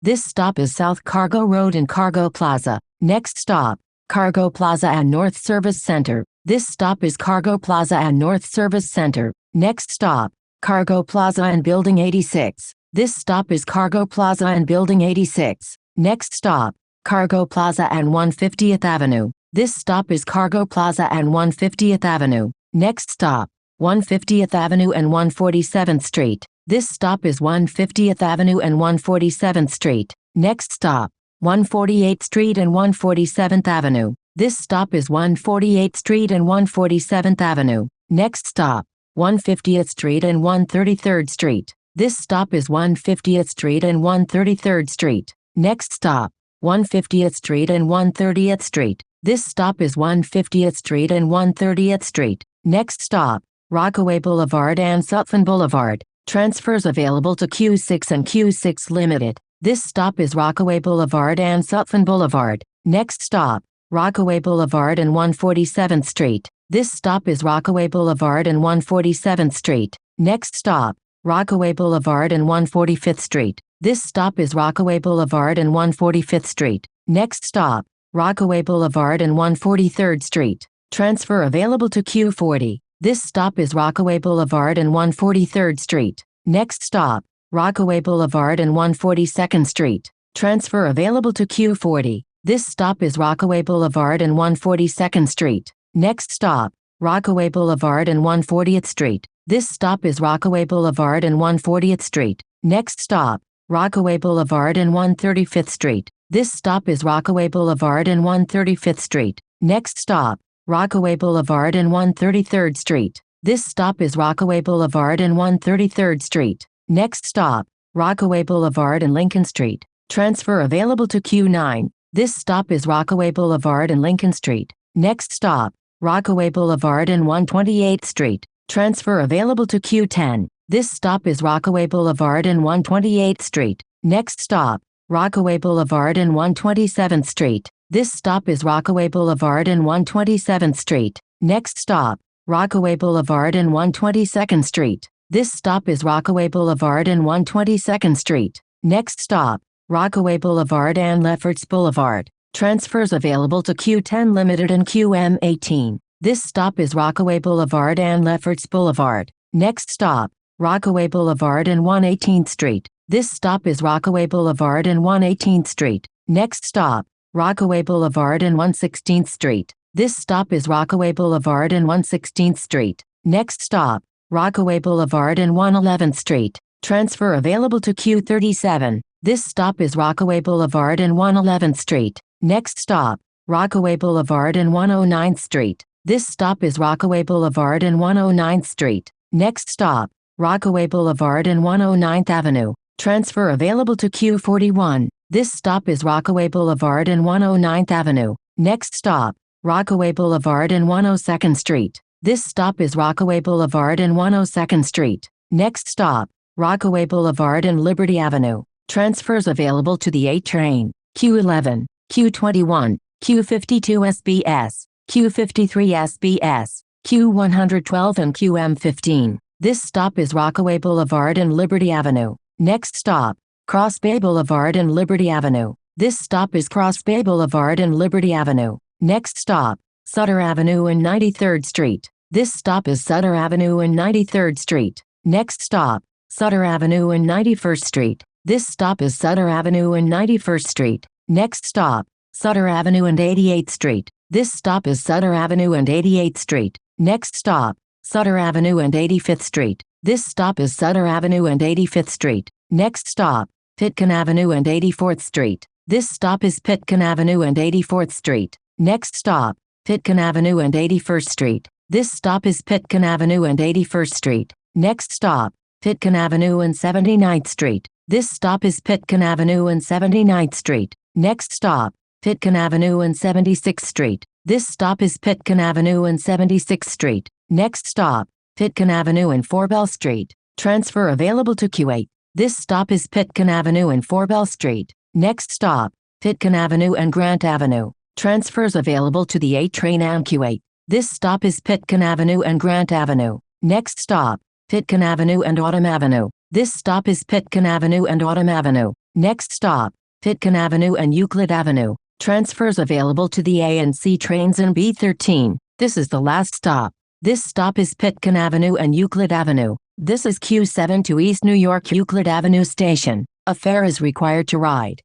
This stop is South Cargo Road and Cargo Plaza. Next stop, Cargo Plaza and North Service Center. This stop is Cargo Plaza and North Service Center. Next stop, Cargo Plaza and Building 86. This stop is Cargo Plaza and Building 86. Next stop, Cargo Plaza and 150th Avenue. This stop is Cargo Plaza and 150th Avenue. Next stop, 150th Avenue and 147th Street. This stop is 150th Avenue and 147th Street. Next stop, 148th Street and 147th Avenue. This stop is 148th Street and 147th Avenue. Next stop, 150th Street and 133rd Street. This stop is 150th Street and 133rd Street. Next stop, 150th Street and 130th Street. This stop is 150th Street and 130th Street. Next stop, Rockaway Boulevard and Sutphin Boulevard. Transfers available to Q6 and Q6 Limited. This stop is Rockaway Boulevard and Sutphin Boulevard. Next stop, Rockaway Boulevard and 147th Street. This stop is Rockaway Boulevard and 147th Street. Next stop, Rockaway Boulevard and 145th Street. This stop is Rockaway Boulevard and 145th Street. Next stop, Rockaway Boulevard and 143rd Street. Transfer available to Q40. This stop is Rockaway Boulevard and 143rd Street. Next stop, Rockaway Boulevard and 142nd Street. Transfer available to Q40. This stop is Rockaway Boulevard and 142nd Street. Next stop, Rockaway Boulevard and 140th Street. This stop is Rockaway Boulevard and 140th Street. Next stop, Rockaway Boulevard and 135th Street. This stop is Rockaway Boulevard and 135th Street. Next stop, Rockaway Boulevard and 133rd Street. This stop is Rockaway Boulevard and 133rd Street. Next stop, Rockaway Boulevard and Lincoln Street. Transfer available to Q9. This stop is Rockaway Boulevard and Lincoln Street. Next stop, Rockaway Boulevard and 128th Street. Transfer available to Q10. This stop is Rockaway Boulevard and 128th Street. Next stop, Rockaway Boulevard and 127th Street. This stop is Rockaway Boulevard and 127th Street. Next stop, Rockaway Boulevard and 122nd Street. This stop is Rockaway Boulevard and 122nd Street. Next stop, Rockaway Boulevard and Lefferts Boulevard. Transfers available to Q10 Limited and QM18. This stop is Rockaway Boulevard and Lefferts Boulevard. Next stop, Rockaway Boulevard and 118th Street. This stop is Rockaway Boulevard and 118th Street. Next stop, Rockaway Boulevard and 116th Street. This stop is Rockaway Boulevard and 116th Street. Next stop, Rockaway Boulevard and 111th Street. Transfer available to Q37. This stop is Rockaway Boulevard and 111th Street. Next stop, Rockaway Boulevard and 109th Street. This stop is Rockaway Boulevard and 109th Street. Next stop, Rockaway Boulevard and 109th Avenue. Transfer available to Q41. This stop is Rockaway Boulevard and 109th Avenue. Next stop, Rockaway Boulevard and 102nd Street. This stop is Rockaway Boulevard and 102nd Street. Next stop, Rockaway Boulevard and Liberty Avenue. Transfers available to the A train. Q11, Q21, Q52 SBS, Q53 SBS, Q112 and QM15. This stop is Rockaway Boulevard and Liberty Avenue. Next stop, Cross Bay Boulevard and Liberty Avenue. This stop is Cross Bay Boulevard and Liberty Avenue. Next stop, Sutter Avenue and 93rd Street. This stop is Sutter Avenue and 93rd Street. Next stop, Sutter Avenue and 91st Street. This stop is Sutter Avenue and 91st Street. Next stop, Sutter Avenue and 88th Street. This stop is Sutter Avenue and 88th Street. Next stop, Sutter Avenue and 85th Street. This stop is Sutter Avenue and 85th Street. Next stop, Pitkin Avenue and 84th Street. This stop is Pitkin Avenue and 84th Street. Next stop, Pitkin Avenue and 81st Street. This stop is Pitkin Avenue and 81st Street. Next stop, Pitkin Avenue and 79th Street. This stop is Pitkin Avenue and 79th Street. Next stop, Pitkin Avenue and 76th Street. This stop is Pitkin Avenue and 76th Street. Next stop, Pitkin Avenue and 4 Bell Street. Transfer available to Q8. This stop is Pitkin Avenue and 4 Bell Street. Next stop, Pitkin Avenue and Grant Avenue. Transfers available to the A train and Q8. This stop is Pitkin Avenue and Grant Avenue. Next stop, Pitkin Avenue and Autumn Avenue. This stop is Pitkin Avenue and Autumn Avenue. Next stop, Pitkin Avenue and Euclid Avenue. Transfers available to the A and C trains in B13. This is the last stop. This stop is Pitkin Avenue and Euclid Avenue. This is Q7 to East New York Euclid Avenue Station. A fare is required to ride.